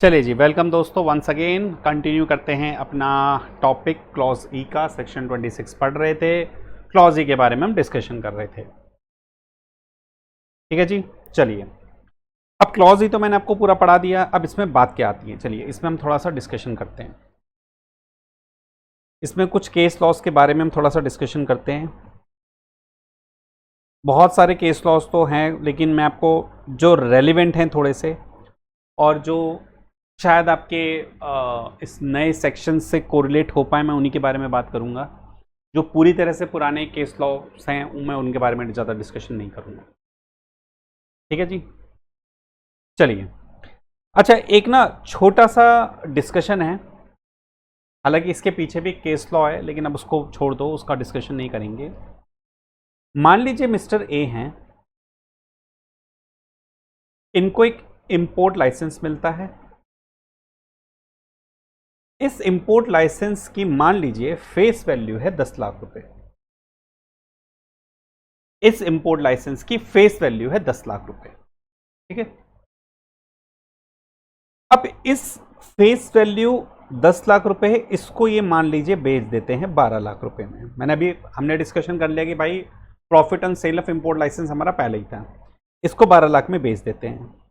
चलिए जी, वेलकम दोस्तों। Once again continue करते हैं अपना टॉपिक क्लॉज ई का। सेक्शन 26 पढ़ रहे थे, क्लॉज ई के बारे में हम डिस्कशन कर रहे थे। ठीक है जी, चलिए अब क्लॉज ई तो मैंने आपको पूरा पढ़ा दिया। अब इसमें बात क्या आती है, चलिए इसमें हम थोड़ा सा डिस्कशन करते हैं। इसमें कुछ केस लॉज के बारे में हम थोड़ा सा डिस्कशन करते हैं। बहुत सारे केस लॉज तो हैं, लेकिन मैं आपको जो रेलिवेंट हैं थोड़े से, और जो शायद आपके इस नए सेक्शन से कोरिलेट हो पाए, मैं उन्हीं के बारे में बात करूंगा। जो पूरी तरह से पुराने केस लॉस हैं मैं उनके बारे में ज़्यादा डिस्कशन नहीं करूंगा। ठीक है जी, चलिए। अच्छा, एक ना छोटा सा डिस्कशन है, हालांकि इसके पीछे भी केस लॉ है, लेकिन अब उसको छोड़ दो, उसका डिस्कशन नहीं करेंगे। मान लीजिए मिस्टर ए हैं, इनको एक इंपोर्ट लाइसेंस मिलता है। इस इंपोर्ट लाइसेंस की मान लीजिए फेस वैल्यू है 10 लाख रुपए। इस इंपोर्ट लाइसेंस की फेस वैल्यू है 10 लाख रुपए। ठीक है, अब इस फेस वैल्यू 10 लाख रुपए है, इसको ये मान लीजिए बेच देते हैं 12 लाख रुपए में। हमने डिस्कशन कर लिया कि भाई profit on sale of import licence हमारा पहले ही था, इसको 12 लाख में बेच देते हैं।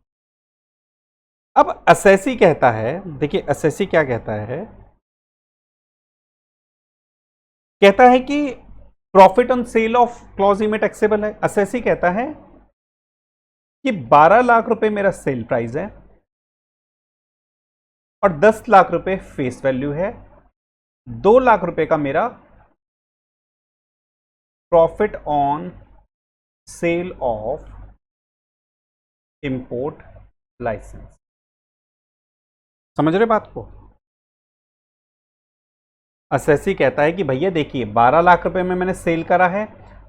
अब असेसी कहता है, देखिए असेसी क्या कहता है, कहता है कि profit on sale of clause ई में टैक्सेबल है। असेसी कहता है कि 12 लाख रुपए मेरा सेल प्राइस है और 10 लाख रुपए फेस वैल्यू है। 2 लाख रुपए का मेरा profit on sale of import licence. समझ रहे बात को? असेसी कहता है कि भैया देखिए 12 लाख रुपए में मैंने सेल करा है,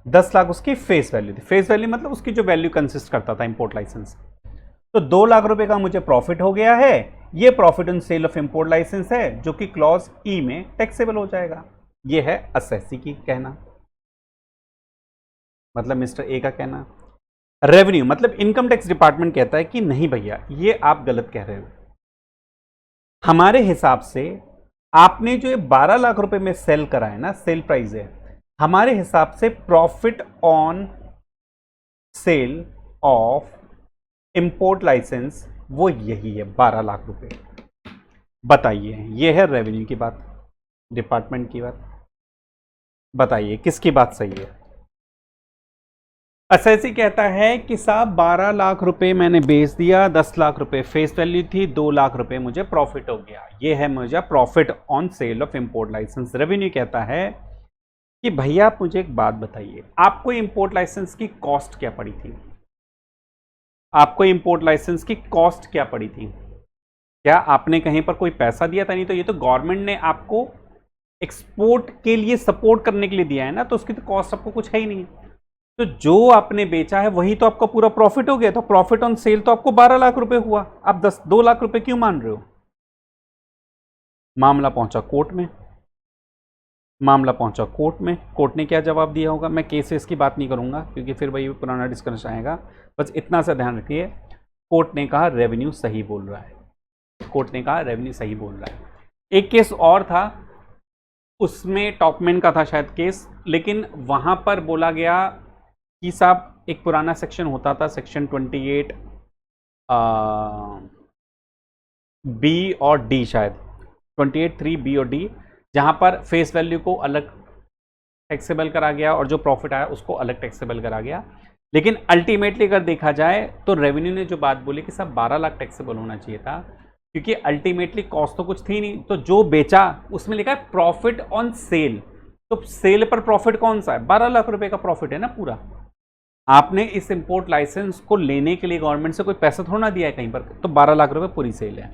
10 लाख उसकी फेस वैल्यू थी। फेस वैल्यू मतलब उसकी जो वैल्यू कंसिस्ट करता था इंपोर्ट लाइसेंस। तो 2 लाख रुपए का मुझे प्रॉफिट हो गया है। ये profit on sale of import licence है, जो कि क्लॉज ई में टैक्सेबल हो जाएगा। ये है असेसी की कहना, मतलब मिस्टर ए का कहना। रेवेन्यू मतलब इनकम टैक्स डिपार्टमेंट कहता है कि नहीं भैया, ये आप गलत कह रहे हो। हमारे हिसाब से आपने जो ये 12 लाख रुपए में सेल करा है ना, सेल प्राइस है, हमारे हिसाब से profit on sale of import licence वो यही है, 12 लाख रुपए। बताइए, ये है रेवेन्यू की बात, डिपार्टमेंट की बात। बताइए किसकी बात सही है? असेसी कहता है कि साहब 12 लाख रुपए मैंने बेच दिया, 10 लाख रुपए फेस वैल्यू थी, 2 लाख रुपए मुझे प्रॉफिट हो गया। ये है मुझे profit on sale of import licence. Revenue कहता है कि भैया आप मुझे एक बात बताइए, आपको इंपोर्ट लाइसेंस की कॉस्ट क्या पड़ी थी? आपको इंपोर्ट लाइसेंस की कॉस्ट क्या पड़ी थी? क्या आपने कहीं पर कोई पैसा दिया था? नहीं तो ये तो गवर्नमेंट ने आपको एक्सपोर्ट के लिए सपोर्ट करने के लिए दिया है ना, तो उसकी तो कॉस्ट आपको कुछ है ही नहीं। तो जो आपने बेचा है वही तो आपका पूरा प्रॉफिट हो गया। तो प्रॉफिट ऑन सेल तो आपको 12 लाख रुपए हुआ। आप 2 लाख रुपए क्यों मान रहे हो? मामला पहुंचा कोर्ट में। मामला पहुंचा कोर्ट में, कोर्ट ने क्या जवाब दिया होगा? मैं केसेस की बात नहीं करूंगा क्योंकि फिर वही पुराना डिस्कशन आएगा। बस इतना सा ध्यान रखिए, कोर्ट ने कहा रेवेन्यू सही बोल रहा है। कोर्ट ने कहा रेवेन्यू सही बोल रहा है। एक केस और था, उसमें टॉपमैन का था शायद केस, लेकिन वहां पर बोला गया कि साहब एक पुराना सेक्शन होता था, सेक्शन 28 बी और डी, शायद 28(3) बी और डी, जहां पर फेस वैल्यू को अलग टैक्सेबल करा गया और जो प्रॉफिट आया उसको अलग टैक्सेबल करा गया। लेकिन अल्टीमेटली अगर देखा जाए तो रेवेन्यू ने जो बात बोली कि साहब 12 लाख टैक्सेबल होना चाहिए था, क्योंकि अल्टीमेटली कॉस्ट तो कुछ थी नहीं। तो जो बेचा उसमें लिखा है प्रॉफिट ऑन सेल, तो सेल पर प्रॉफिट कौन सा है? 12 लाख रुपए का प्रॉफिट है ना पूरा। आपने इस इंपोर्ट लाइसेंस को लेने के लिए गवर्नमेंट से कोई पैसा थोड़ा ना दिया है कहीं पर, तो 12 लाख रुपए पूरी सेल है।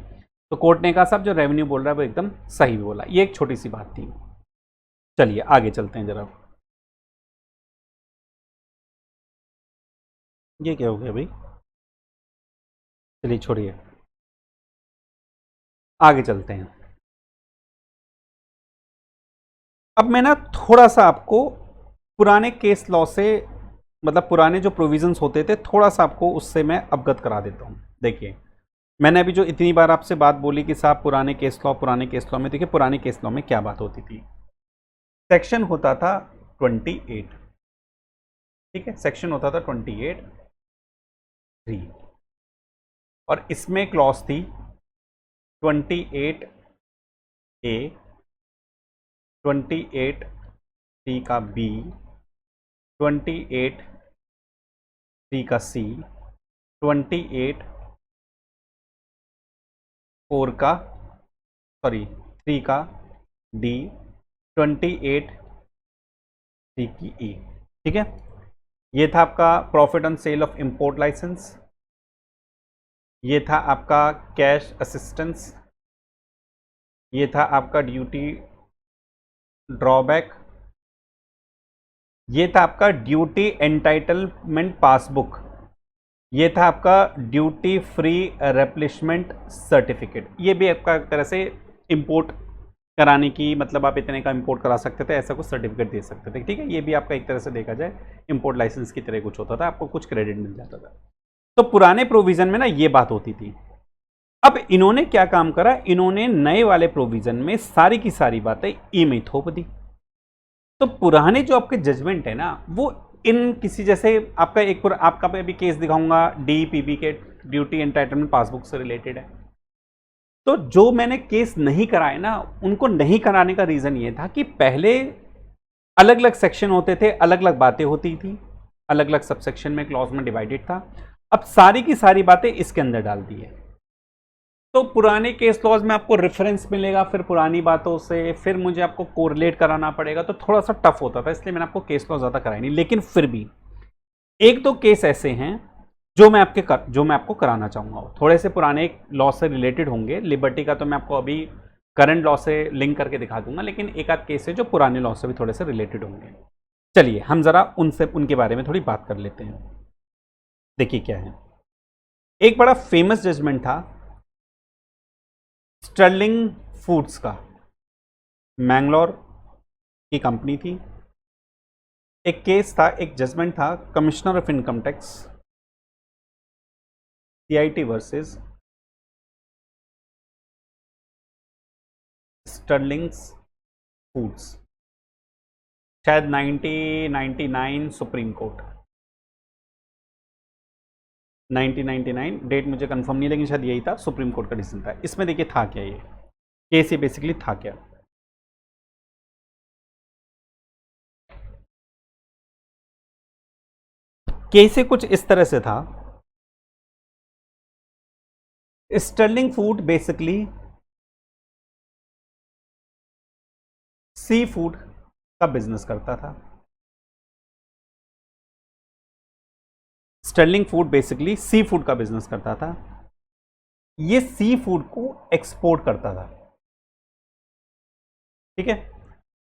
तो कोर्ट ने कहा साहब जो रेवेन्यू बोल रहा है वो एकदम सही बोला। ये एक छोटी सी बात थी। चलिए आगे चलते हैं जरा। ये क्या हो गया भाई? चलिए छोड़िए, आगे चलते हैं। अब मैं ना थोड़ा सा आपको पुराने केस लॉ से, मतलब पुराने जो प्रोविजंस होते थे, थोड़ा सा आपको उससे मैं अवगत करा देता हूं। देखिए मैंने अभी जो इतनी बार आपसे बात बोली कि साहब पुराने केस लॉ में, देखिए पुराने केस लॉ में क्या बात होती थी। सेक्शन होता था 28, ठीक है, सेक्शन होता था 28(3) और इसमें क्लॉज थी 28A, 28(3) का B, 28(3) का C, 28(4) का 3 का D, 28(3) की E, ठीक है। ये था आपका profit on sale of import licence, ये था आपका कैश असिस्टेंस, ये था आपका ड्यूटी ड्रॉबैक, ये था आपका ड्यूटी एंटाइटलमेंट पासबुक, ये था आपका ड्यूटी फ्री रेप्लिशमेंट सर्टिफिकेट। ये भी आपका एक तरह से इंपोर्ट कराने की, मतलब आप इतने का इंपोर्ट करा सकते थे, ऐसा कुछ सर्टिफिकेट दे सकते थे, ठीक है। ये भी आपका एक तरह से देखा जाए इंपोर्ट लाइसेंस की तरह कुछ होता था, आपको कुछ क्रेडिट मिल जाता था। तो पुराने प्रोविजन में ना ये बात होती थी। अब इन्होंने क्या काम करा, इन्होंने नए वाले प्रोविजन में सारी की सारी बातें ई में थोप दी। तो पुराने जो आपके जजमेंट है ना, वो इन किसी जैसे आपका एक आपका मैं अभी केस दिखाऊंगा डीपीबी के ड्यूटी एंटाइटलमेंट पासबुक से रिलेटेड है। तो जो मैंने केस नहीं कराए ना, उनको नहीं कराने का रीजन ये था कि पहले अलग अलग सेक्शन होते थे, अलग अलग बातें होती थी, अलग अलग सबसेक्शन में क्लॉज में डिवाइडेड था। अब सारी की सारी बातें इसके अंदर डाल दी है। तो पुराने केस लॉज में आपको रेफरेंस मिलेगा, फिर पुरानी बातों से फिर मुझे आपको कोरिलेट कराना पड़ेगा, तो थोड़ा सा टफ होता था, इसलिए मैंने आपको केस लॉ ज़्यादा कराई नहीं। लेकिन फिर भी एक दो केस ऐसे हैं जो मैं आपको कराना चाहूँगा, थोड़े से पुराने लॉ से रिलेटेड होंगे। लिबर्टी का तो मैं आपको अभी करंट लॉ से लिंक करके दिखा दूंगा, लेकिन एक आध केस है जो पुराने लॉ से भी थोड़े से रिलेटेड होंगे। चलिए हम ज़रा उनके बारे में थोड़ी बात कर लेते हैं। देखिए क्या है, एक बड़ा फेमस जजमेंट था स्टर्लिंग फूड्स का, मैंगलोर की कंपनी थी। एक केस था, एक जजमेंट था commissioner of income tax CIT versus Sterlings Foods, शायद 1999 सुप्रीम कोर्ट, 1999 डेट मुझे कंफर्म नहीं, लेकिन शायद यही था, सुप्रीम कोर्ट का डिसीजन था। इसमें देखिए था क्या, ये केस ये बेसिकली था क्या। केस कुछ इस तरह से था, Stirling food basically sea food का बिजनेस करता था। Stirling food basically sea food का बिजनेस करता था। ये सी फूड को एक्सपोर्ट करता था, ठीक है।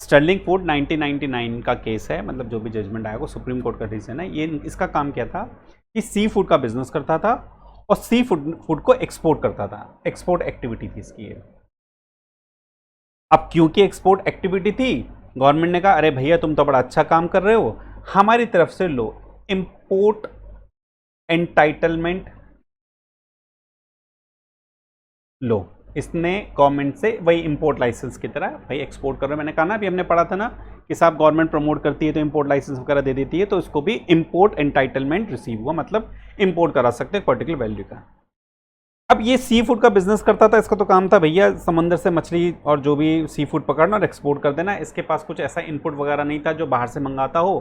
स्टर्लिंग फूड 1999 का केस है, मतलब जो भी जजमेंट आया वो सुप्रीम कोर्ट का डिसीजन है। ये इसका काम क्या था कि सी फूड का बिजनेस करता था और सी फूड को एक्सपोर्ट करता था, एक्सपोर्ट एक्टिविटी थी इसकी ये। अब क्योंकि एक्सपोर्ट एक्टिविटी थी, गवर्नमेंट ने कहा अरे भैया तुम तो बड़ा अच्छा काम कर रहे हो, हमारी तरफ से लो इंपोर्ट एंटाइटलमेंट लो। इसने गवर्नमेंट से वही इंपोर्ट लाइसेंस की तरह भाई एक्सपोर्ट कर रहे, मैंने कहा ना अभी हमने पढ़ा था ना कि साहब गवर्नमेंट प्रमोट करती है तो इंपोर्ट लाइसेंस वगैरह दे देती है, तो इसको भी इंपोर्ट एंटाइटलमेंट रिसीव हुआ, मतलब इंपोर्ट करा सकते हैं पर्टिकुलर वैल्यू का। अब ये सी फूड का बिजनेस करता था, इसका तो काम था भैया समंदर से मछली और जो भी सी फूड पकड़ना और एक्सपोर्ट कर देना। इसके पास कुछ ऐसा इनपुट वगैरह नहीं था जो बाहर से मंगाता हो,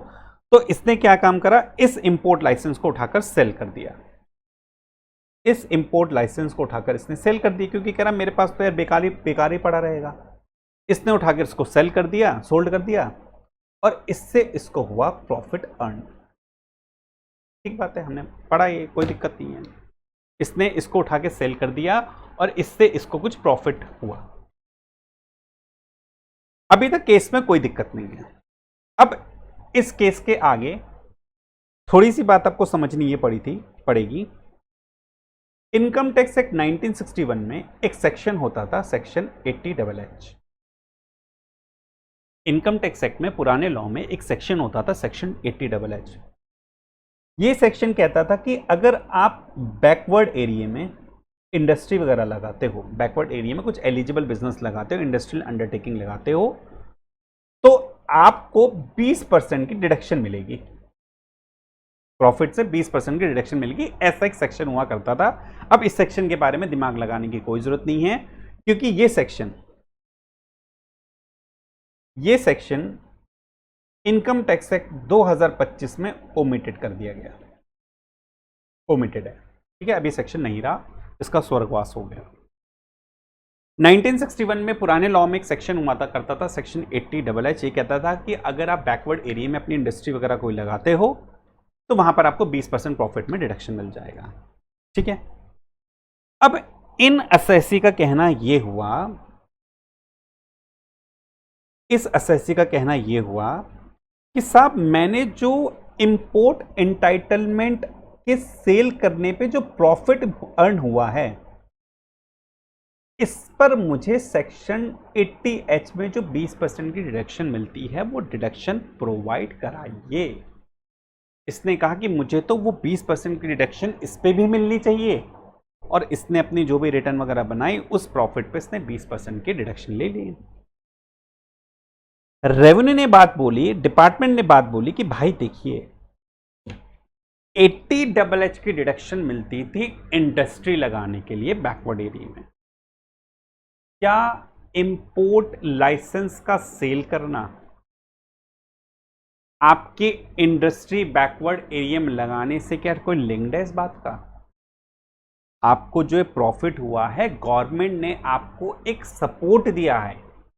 तो इसने क्या काम करा, इस इंपोर्ट लाइसेंस को उठाकर सेल कर दिया। इस इंपोर्ट लाइसेंस को उठाकर इसने सेल कर दिया, क्योंकि कह रहा मेरे पास तो यार बेकार ही पड़ा रहेगा। इसने उठाकर इसको सेल कर दिया, सोल्ड कर दिया, और इससे इसको हुआ प्रॉफिट अर्न। ठीक बात है, हमने पढ़ा, ये कोई दिक्कत नहीं है। इसने इसको उठा के सेल कर दिया और इससे इसको कुछ प्रॉफिट हुआ। अभी तक केस में कोई दिक्कत नहीं है। अब इस केस के आगे थोड़ी सी बात आपको समझनी ये पड़ेगी। इनकम टैक्स एक्ट 1961 में एक सेक्शन होता था, section 80HH। Income tax act में पुराने लॉ में एक सेक्शन होता था, सेक्शन 80HH। ये सेक्शन कहता था कि अगर आप बैकवर्ड एरिया में इंडस्ट्री वगैरह लगाते हो, बैकवर्ड एरिया में कुछ एलिजिबल बिजनेस लगाते हो, इंडस्ट्रियल अंडरटेकिंग लगाते हो, तो आपको 20% की डिडक्शन मिलेगी, प्रॉफिट से 20% की डिडक्शन मिलेगी। ऐसा एक सेक्शन हुआ करता था। अब इस सेक्शन के बारे में दिमाग लगाने की कोई जरूरत नहीं है, क्योंकि ये सेक्शन इनकम टैक्स एक्ट 2025 में ओमिटेड कर दिया गया, ओमिटेड है, ठीक है। अभी सेक्शन नहीं रहा, इसका स्वर्गवास हो गया। 1961 में पुराने लॉ में एक सेक्शन हुआ था करता था, सेक्शन 80H, ये कहता था कि अगर आप बैकवर्ड एरिया में अपनी इंडस्ट्री वगैरह कोई लगाते हो तो वहां पर आपको 20% प्रॉफिट में डिडक्शन मिल जाएगा, ठीक है। अब इन एसएससी का कहना यह हुआ, इस एसएससी का कहना यह हुआ कि साहब मैंने जो इंपोर्ट एंटाइटलमेंट के सेल करने पे जो प्रॉफिट अर्न हुआ है, इस पर मुझे सेक्शन 80H में जो 20% की डिडक्शन मिलती है वो डिडक्शन प्रोवाइड कराइए। इसने कहा कि मुझे तो वो 20% की डिडक्शन इस पे भी मिलनी चाहिए, और इसने अपनी जो भी रिटर्न वगैरह बनाई उस प्रॉफिट पे इसने 20% की डिडक्शन ले ली। रेवेन्यू ने बात बोली, डिपार्टमेंट ने बात बोली कि भाई देखिए 80H की डिडक्शन मिलती थी इंडस्ट्री लगाने के लिए बैकवर्ड एरिया में, क्या इंपोर्ट लाइसेंस का सेल करना आपके इंडस्ट्री बैकवर्ड एरिया में लगाने से क्या कोई लिंक्ड है इस बात का? आपको जो प्रॉफिट हुआ है, गवर्नमेंट ने आपको एक सपोर्ट दिया है,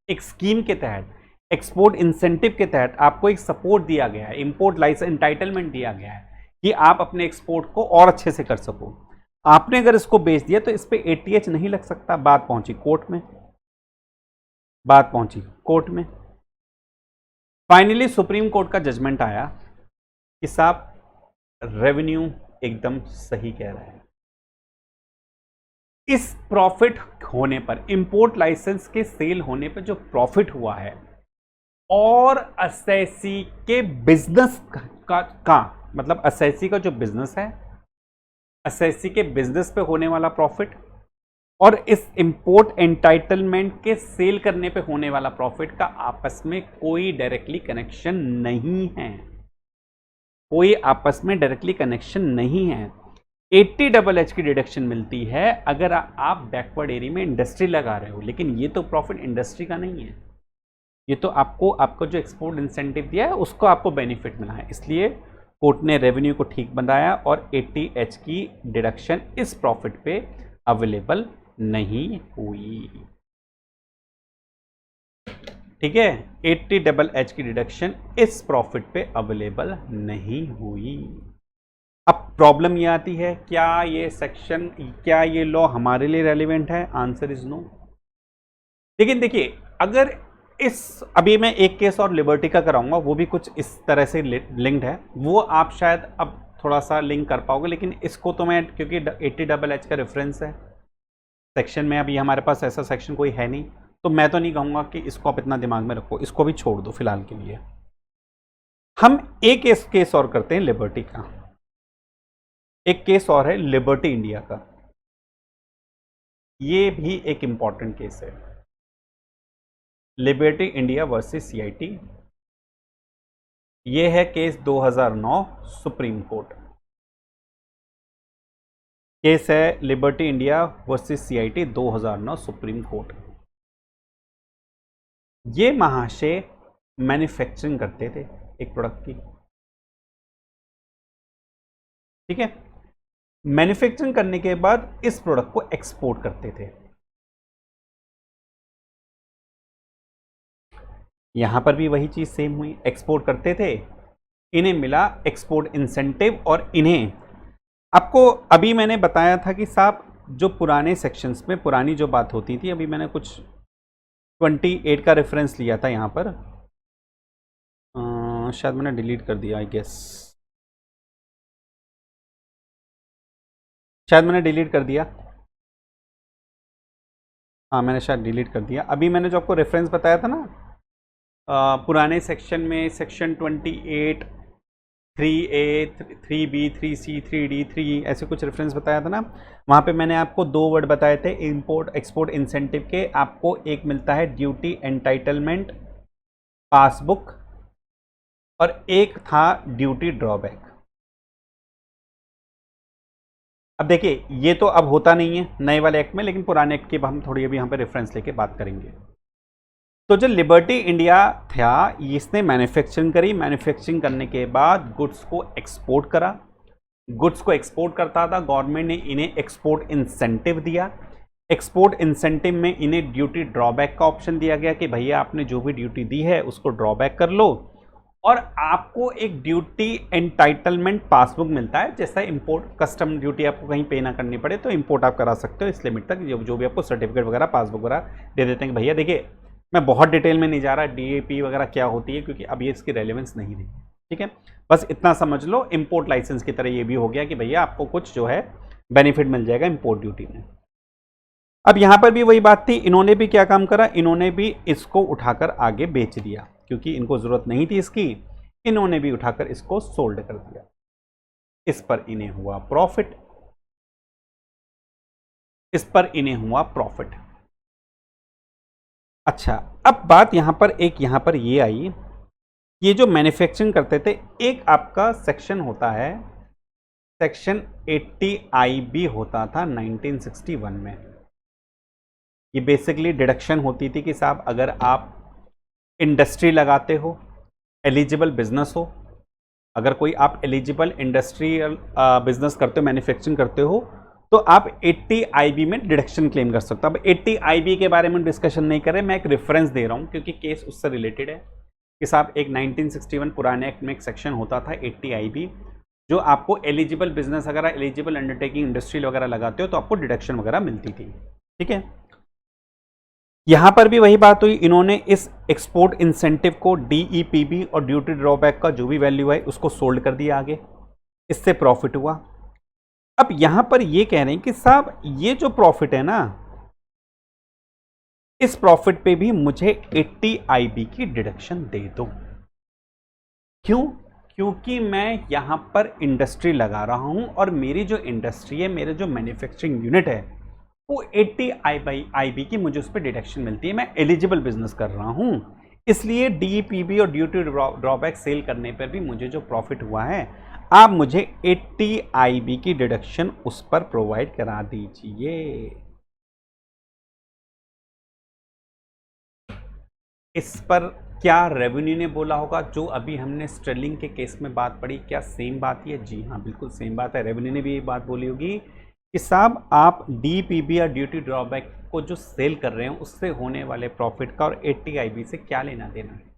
एक स्कीम के तहत, एक्सपोर्ट इंसेंटिव के तहत आपको एक सपोर्ट दिया गया है, इंपोर्ट लाइसेंस एंटाइटलमेंट दिया गया है कि आप अपने एक्सपोर्ट को और अच्छे से कर सको। आपने अगर इसको बेच दिया तो इस पे 80H नहीं लग सकता। बात पहुंची कोर्ट में, बात पहुंची कोर्ट में। फाइनली सुप्रीम कोर्ट का जजमेंट आया कि साहब रेवेन्यू एकदम सही कह रहा है, इस प्रॉफिट होने पर, इंपोर्ट लाइसेंस के सेल होने पर जो प्रॉफिट हुआ है और एसएससी के बिजनेस का मतलब एसएससी का जो बिजनेस है, एसएससी के बिजनेस पे होने वाला प्रॉफिट और इस इंपोर्ट एंटाइटलमेंट के सेल करने पे होने वाला प्रॉफिट का आपस में कोई डायरेक्टली कनेक्शन नहीं है, कोई आपस में डायरेक्टली कनेक्शन नहीं है। 80H की डिडक्शन मिलती है अगर आप बैकवर्ड एरिया में इंडस्ट्री लगा रहे हो, लेकिन ये तो प्रॉफिट इंडस्ट्री का नहीं है, ये तो आपको जो एक्सपोर्ट इंसेंटिव दिया है उसको आपको बेनिफिट मिला है। इसलिए कोर्ट ने रेवेन्यू को ठीक बनाया और 80H की डिडक्शन इस प्रॉफिट पे अवेलेबल नहीं हुई, ठीक है। 80H की डिडक्शन इस प्रॉफिट पे अवेलेबल नहीं हुई। अब प्रॉब्लम ये आती है, क्या ये सेक्शन, क्या ये लॉ हमारे लिए रेलिवेंट है? Answer is no. लेकिन देखिए, अगर अभी मैं एक केस और लिबर्टी का कराऊंगा, वो भी कुछ इस तरह से लिंक्ड है, वो आप शायद अब थोड़ा सा लिंक कर पाओगे, लेकिन इसको तो मैं, क्योंकि 80H का रेफरेंस है सेक्शन में, अभी हमारे पास ऐसा सेक्शन कोई है नहीं, तो मैं तो नहीं कहूंगा कि इसको आप इतना दिमाग में रखो, इसको भी छोड़ दो फिलहाल के लिए। हम एक केस और करते हैं लिबर्टी का, एक केस और है लिबर्टी इंडिया का, ये भी एक इंपॉर्टेंट केस है, लिबर्टी इंडिया वर्सेस सीआईटी। ये है केस 2009 सुप्रीम कोर्ट केस है, liberty India versus CIT 2009 supreme court. ये महाशय मैन्युफैक्चरिंग करते थे एक प्रोडक्ट की, ठीक है। मैन्युफैक्चरिंग करने के बाद इस प्रोडक्ट को एक्सपोर्ट करते थे। यहां पर भी वही चीज सेम हुई, एक्सपोर्ट करते थे, इन्हें मिला एक्सपोर्ट इंसेंटिव, और इन्हें, आपको अभी मैंने बताया था कि साहब जो पुराने सेक्शंस में पुरानी जो बात होती थी, अभी मैंने कुछ 28 का रेफरेंस लिया था यहां पर, शायद मैंने डिलीट कर दिया, आई गेस शायद मैंने डिलीट कर दिया, हाँ मैंने शायद डिलीट कर दिया। अभी मैंने जो आपको रेफरेंस बताया था ना, पुराने सेक्शन में section 28 3A 3B 3C 3D 3E ऐसे कुछ रेफरेंस बताया था ना, वहाँ पे मैंने आपको दो वर्ड बताए थे इंपोर्ट एक्सपोर्ट इंसेंटिव के। आपको एक मिलता है ड्यूटी एंटाइटलमेंट पासबुक और एक था ड्यूटी ड्रॉबैक। अब देखिए ये तो अब होता नहीं है नए वाले एक्ट में, लेकिन पुराने एक्ट की हम थोड़ी अभी यहाँ पे रेफरेंस लेके बात करेंगे। तो जो लिबर्टी इंडिया था इसने मैन्युफैक्चरिंग करी, मैन्युफैक्चरिंग करने के बाद गुड्स को एक्सपोर्ट करा, गुड्स को एक्सपोर्ट करता था, गवर्नमेंट ने इन्हें एक्सपोर्ट इंसेंटिव दिया। एक्सपोर्ट इंसेंटिव में इन्हें ड्यूटी ड्रॉबैक का ऑप्शन दिया गया कि भैया आपने जो भी ड्यूटी दी है उसको ड्रॉबैक कर लो, और आपको एक ड्यूटी एंटाइटलमेंट पासबुक मिलता है। जैसा इंपोर्ट कस्टम ड्यूटी आपको कहीं पे ना करनी पड़े तो इंपोर्ट आप करा सकते हो इस लिमिट तक, जो भी आपको सर्टिफिकेट वगैरह पासबुक वगैरह दे देते हैं कि भैया देखिए मैं बहुत डिटेल में नहीं जा रहा डीएपी वगैरह क्या होती है, क्योंकि अब ये इसकी रेलेवेंस नहीं रही। ठीक है, बस इतना समझ लो, इंपोर्ट लाइसेंस की तरह ये भी हो गया कि भैया आपको कुछ जो है बेनिफिट मिल जाएगा इंपोर्ट ड्यूटी में। अब यहां पर भी वही बात थी, इन्होंने भी क्या काम करा, इन्होंने भी इसको उठाकर आगे बेच दिया, क्योंकि इनको जरूरत नहीं थी इसकी, इन्होंने भी उठाकर इसको सोल्ड कर दिया। इस पर इन्हें हुआ प्रॉफिट, इस पर इन्हें हुआ प्रॉफिट। अच्छा, अब बात यहां पर ये आई, ये जो मैन्युफैक्चरिंग करते थे, एक आपका सेक्शन होता है सेक्शन 80IB होता था 1961 में। ये बेसिकली डिडक्शन होती थी कि साहब अगर आप इंडस्ट्री लगाते हो, एलिजिबल बिजनेस हो, अगर कोई आप एलिजिबल इंडस्ट्रियल बिजनेस करते हो, मैन्युफैक्चरिंग करते हो, तो आप 80IB में डिडक्शन क्लेम कर सकते हो। अब 80IB के बारे में डिस्कशन नहीं कर रहे, मैं एक रेफरेंस दे रहा हूं क्योंकि केस उससे रिलेटेड है कि साहब एक 1961 पुराने एक्ट में एक सेक्शन होता था 80IB, जो आपको एलिजिबल बिजनेस अगर एलिजिबल अंडरटेकिंग इंडस्ट्रियल वगैरह लगाते हो तो आपको डिडक्शन वगैरह मिलती थी। ठीक है, यहां पर भी वही बात हुई, इन्होंने इस एक्सपोर्ट इंसेंटिव को DEPB और ड्यूटी ड्रॉबैक का जो भी वैल्यू है उसको सोल्ड कर दिया आगे, इससे प्रॉफिट हुआ। अब यहां पर ये कह रहे हैं कि साहब ये जो प्रॉफिट है ना, इस प्रॉफिट पे भी मुझे 80IB की डिडक्शन दे दो। क्यों? क्योंकि मैं यहां पर इंडस्ट्री लगा रहा हूं और मेरी जो इंडस्ट्री है, मेरे जो मैन्युफैक्चरिंग यूनिट है, वो 80IB की मुझे उस पर डिडक्शन मिलती है, मैं एलिजिबल बिजनेस कर रहा हूं, इसलिए DEPB और ड्यूटी ड्रॉबैक सेल करने पर भी मुझे जो प्रॉफिट हुआ है, आप मुझे 80IB की डिडक्शन उस पर प्रोवाइड करा दीजिए। इस पर क्या रेवेन्यू ने बोला होगा, जो अभी हमने स्टर्लिंग के केस में बात पढ़ी, क्या सेम बात है? जी हाँ, बिल्कुल सेम बात है। रेवेन्यू ने भी ये बात बोली होगी कि साहब आप DEPB या ड्यूटी ड्रॉबैक को जो सेल कर रहे हैं उससे होने वाले प्रॉफिट का और 80IB से क्या लेना देना है।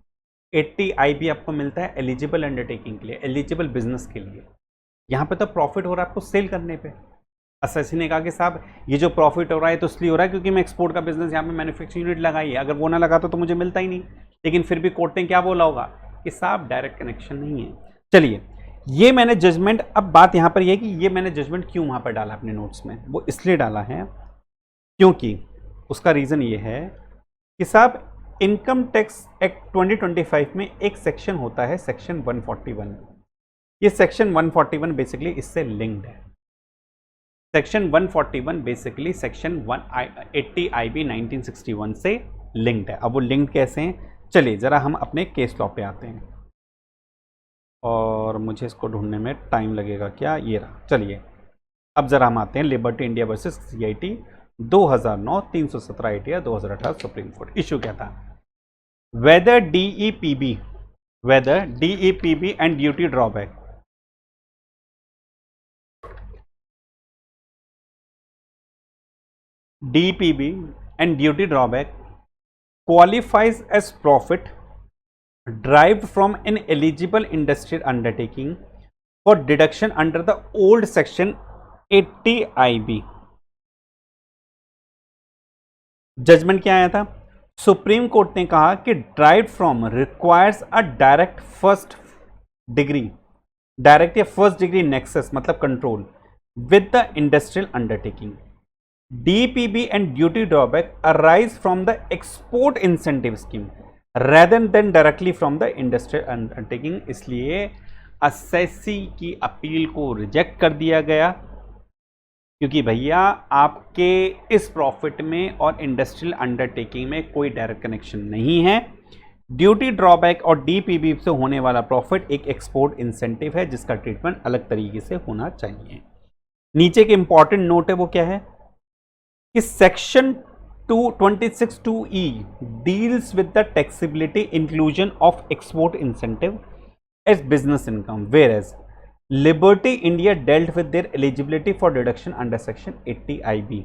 80IB आपको मिलता है एलिजिबल अंडरटेकिंग के लिए, एलिजिबल बिजनेस के लिए। यहाँ पे तो प्रॉफिट हो रहा है आपको सेल करने पे। एसएससी ने कहा कि साहब ये जो प्रॉफिट हो रहा है तो इसलिए हो रहा है क्योंकि मैं एक्सपोर्ट का बिजनेस यहाँ पे मैन्युफैक्चरिंग यूनिट लगाई है, अगर वो ना लगाता तो मुझे मिलता ही नहीं। लेकिन फिर भी कोर्ट ने क्या बोला होगा कि साहब डायरेक्ट कनेक्शन नहीं है। चलिए, ये मैंने जजमेंट, अब बात यहाँ पर यह कि ये मैंने जजमेंट क्यों वहाँ पर डाला अपने नोट्स में, वो इसलिए डाला है क्योंकि उसका रीज़न ये है कि साहब इनकम टैक्स एक्ट 2025 में एक सेक्शन होता है सेक्शन 141। ये सेक्शन 141 बेसिकली इससे लिंक्ड है। सेक्शन 141 बेसिकली सेक्शन 80IB 1961 से लिंक्ड है। अब वो लिंक्ड कैसे हैं, चलिए ज़रा हम अपने केस लॉ पे आते हैं, और मुझे इसको ढूंढने में टाइम लगेगा क्या, ये रहा। चलिए अब ज़रा हम आते हैं liberty India versus CIT 2009 317 ITR 2018 supreme court. Issue क्या था, whether DEPB and duty drawback DEPB and duty drawback qualifies as profit derived from an eligible industrial undertaking for deduction under the old section 80IB। Judgement क्या आया था, supreme court ने कहा कि derived from requires a direct first degree, direct या first degree nexus मतलब control with the industrial undertaking. DEPB and duty drawback arise from the export incentive scheme rather than directly from the industrial undertaking। इसलिए assessee की appeal को reject कर दिया गया, क्योंकि भैया आपके इस प्रॉफिट में और इंडस्ट्रियल अंडरटेकिंग में कोई डायरेक्ट कनेक्शन नहीं है। ड्यूटी ड्रॉबैक और डीपीबी से होने वाला प्रॉफिट एक एक्सपोर्ट इंसेंटिव है, जिसका ट्रीटमेंट अलग तरीके से होना चाहिए। नीचे के इंपॉर्टेंट नोट है वो क्या है कि section 226(2)(e deals with the taxability inclusion of export incentive as business income, whereas Liberty India dealt with their eligibility for deduction under section 80 IB.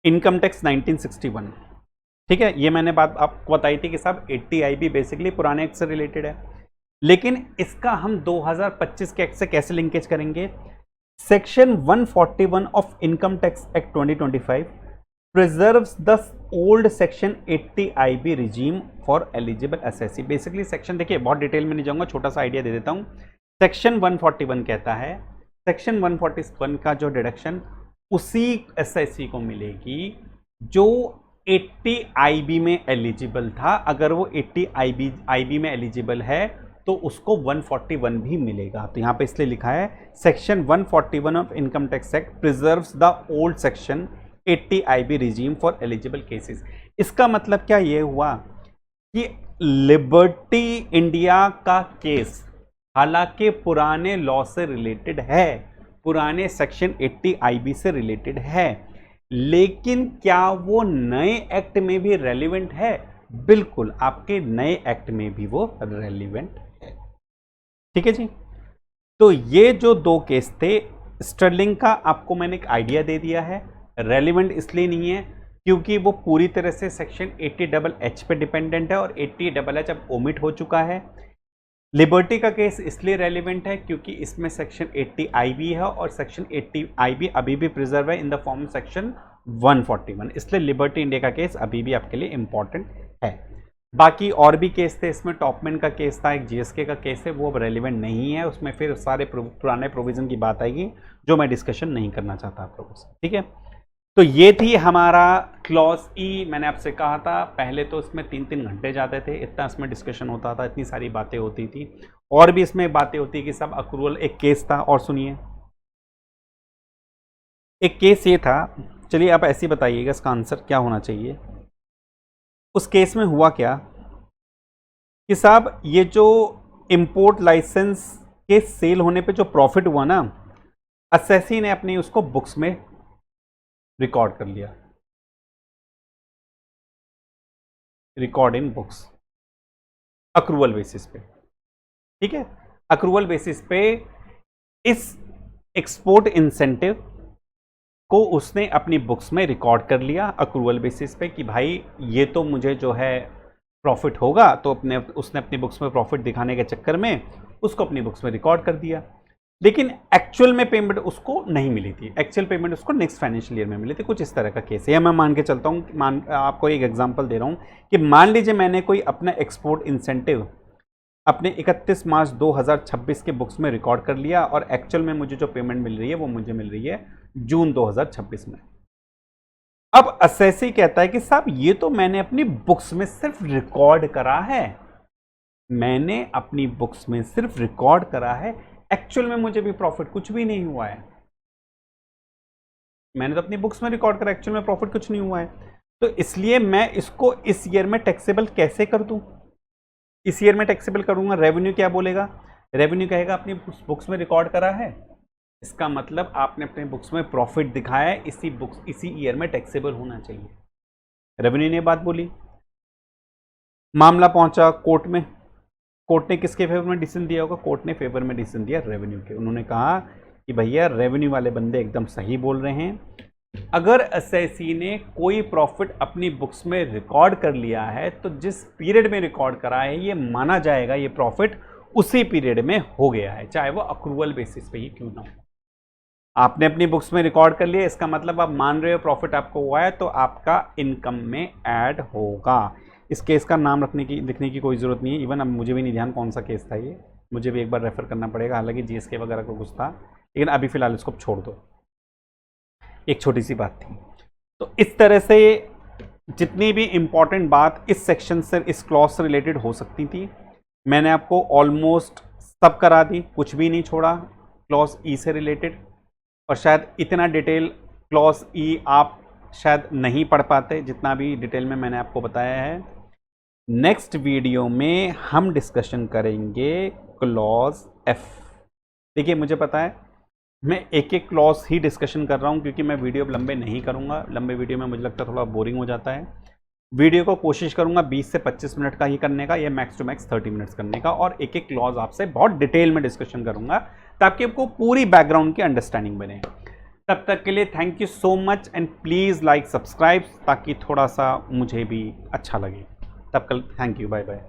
Income tax 1961, ठीक है, ये मैंने बात आपको बताई थी कि साहब 80 IB बेसिकली पुराने एक्ट से रिलेटेड है, लेकिन इसका हम 2025 के एक्ट से कैसे लिंकेज करेंगे? Section 141 of income tax act 2025 preserves the old section 80 IB regime for eligible SSC. Basically section देखिए, बहुत डिटेल में नहीं जाऊंगा, छोटा सा आइडिया दे देता हूं। सेक्शन 141 कहता है, सेक्शन 141 का जो डिडक्शन उसी एसएससी को मिलेगी जो 80 IB में एलिजिबल था। अगर वो 80 IB में एलिजिबल है तो उसको 141 भी मिलेगा। तो यहां पे इसलिए लिखा है section 141 of income tax act preserves the old section 80 IB regime for eligible cases. इसका मतलब क्या ये हुआ कि लिबर्टी इंडिया का केस हालांकि पुराने लॉ से रिलेटेड है, पुराने सेक्शन 80 IB से रिलेटेड है, लेकिन क्या वो नए एक्ट में भी रेलिवेंट है? बिल्कुल, आपके नए एक्ट में भी वो रेलिवेंट है। ठीक है जी। तो ये जो दो केस थे, स्टर्लिंग का आपको मैंने एक आइडिया दे दिया है। रेलिवेंट इसलिए नहीं है क्योंकि वो पूरी तरह से सेक्शन 80HH पे डिपेंडेंट है और 80HH अब ओमिट हो चुका है। लिबर्टी का केस इसलिए रेलिवेंट है क्योंकि इसमें सेक्शन 80 IB है और सेक्शन 80 IB अभी भी प्रिजर्व है इन द फॉर्म सेक्शन 141, इसलिए लिबर्टी इंडिया का केस अभी भी आपके लिए इंपॉर्टेंट है। बाकी और भी केस थे, इसमें टॉपमैन का केस था, एक GSK का केस है, वो अब रेलिवेंट नहीं है, उसमें फिर सारे पुराने प्रोविजन की बात आएगी जो मैं डिस्कशन नहीं करना चाहता आप लोगों से। ठीक है, तो ये थी हमारा क्लॉज ई। मैंने आपसे कहा था पहले तो इसमें 3-3 घंटे जाते थे, इतना इसमें डिस्कशन होता था, इतनी सारी बातें होती थी, और भी इसमें बातें होती कि सब अक्रूवल। एक केस था, और सुनिए, एक केस ये था, चलिए आप ऐसे ही बताइएगा इसका आंसर क्या होना चाहिए। उस केस में हुआ क्या कि साहब ये जो इंपोर्ट लाइसेंस के सेल होने पे जो प्रॉफिट हुआ ना, असेसी ने अपनी उसको बुक्स में रिकॉर्ड कर लिया, record in books, accrual basis पे। ठीक है, अक्रूवल बेसिस पे इस एक्सपोर्ट इंसेंटिव को उसने अपनी बुक्स में रिकॉर्ड कर लिया अक्रूवल बेसिस पे कि भाई ये तो मुझे जो है प्रॉफिट होगा, तो उसने अपनी बुक्स में प्रॉफिट दिखाने के चक्कर में उसको अपनी बुक्स में रिकॉर्ड कर दिया। लेकिन एक्चुअल में पेमेंट उसको नहीं मिली थी, एक्चुअल पेमेंट उसको नेक्स्ट फाइनेंशियल ईयर में मिली थी। कुछ इस तरह का केस है। मैं मान के चलता हूँ, आपको एक एग्जांपल दे रहा हूँ कि मान लीजिए मैंने कोई अपना एक्सपोर्ट इंसेंटिव अपने 31 मार्च 2026 के बुक्स में रिकॉर्ड कर लिया और एक्चुअल में मुझे जो पेमेंट मिल रही है वो मुझे मिल रही है जून 2026 में। अब असेसी कहता है कि साहब ये तो मैंने अपनी बुक्स में सिर्फ रिकॉर्ड करा है, मैंने अपनी बुक्स में सिर्फ रिकॉर्ड करा है, एक्चुअल में मुझे भी प्रॉफिट कुछ भी नहीं हुआ है। मैंने तो अपनी बुक्स में रिकॉर्ड करा, एक्चुअल में प्रॉफिट कुछ नहीं हुआ है। तो इसलिए मैं इसको इस ईयर में टैक्सेबल कैसे कर दूं? इस ईयर में टैक्सेबल करूंगा। रेवेन्यू क्या बोलेगा? रेवेन्यू कहेगा अपनी बुक्स में रिकॉर्ड करा है, इसका मतलब आपने अपने बुक्स में प्रॉफिट दिखाया है, इसी ईयर में टैक्सेबल होना चाहिए। रेवेन्यू ने बात बोली, मामला पहुंचा कोर्ट में। कोर्ट ने किसके फेवर में डिसीजन दिया होगा? कोर्ट ने फेवर में डिसीजन दिया रेवेन्यू के। उन्होंने कहा कि भैया रेवेन्यू वाले बंदे एकदम सही बोल रहे हैं, अगर एसएससी ने कोई प्रॉफिट अपनी बुक्स में रिकॉर्ड कर लिया है तो जिस पीरियड में रिकॉर्ड करा है ये माना जाएगा ये प्रॉफिट उसी पीरियड में हो गया है, चाहे वो अक्रूवल बेसिस पे ही क्यों ना हो। आपने अपनी बुक्स में रिकॉर्ड कर लिया, इसका मतलब आप मान रहे हो प्रॉफिट आपको हुआ है, तो आपका इनकम में ऐड होगा। इस केस का नाम लिखने की कोई ज़रूरत नहीं है। इवन अब मुझे भी नहीं ध्यान कौन सा केस था ये, मुझे भी एक बार रेफर करना पड़ेगा, हालांकि GSK वगैरह को कुछ था, लेकिन अभी फिलहाल इसको छोड़ दो। एक छोटी सी बात थी, तो इस तरह से जितनी भी इंपॉर्टेंट बात इस सेक्शन से, इस क्लॉज से रिलेटेड हो सकती थी, मैंने आपको ऑलमोस्ट सब करा दी, कुछ भी नहीं छोड़ा क्लॉज ई से रिलेटेड। और शायद इतना डिटेल क्लॉज ई आप शायद नहीं पढ़ पाते जितना भी डिटेल में मैंने आपको बताया है। नेक्स्ट वीडियो में हम डिस्कशन करेंगे क्लॉज एफ। देखिए, मुझे पता है मैं एक एक क्लॉज ही डिस्कशन कर रहा हूँ क्योंकि मैं वीडियो लंबे नहीं करूँगा, लंबे वीडियो में मुझे लगता है थोड़ा बोरिंग हो जाता है। वीडियो को कोशिश करूँगा 20 से 25 मिनट का ही करने का, या मैक्स टू मैक्स 30 मिनट्स करने का, और एक एक क्लॉज आपसे बहुत डिटेल में डिस्कशन करूँगा ताकि आपको पूरी बैकग्राउंड की अंडरस्टैंडिंग बने। तब तक के लिए thank you so much and please like subscribe ताकि थोड़ा सा मुझे भी अच्छा लगे। तब कल थैंक यू, बाय बाय।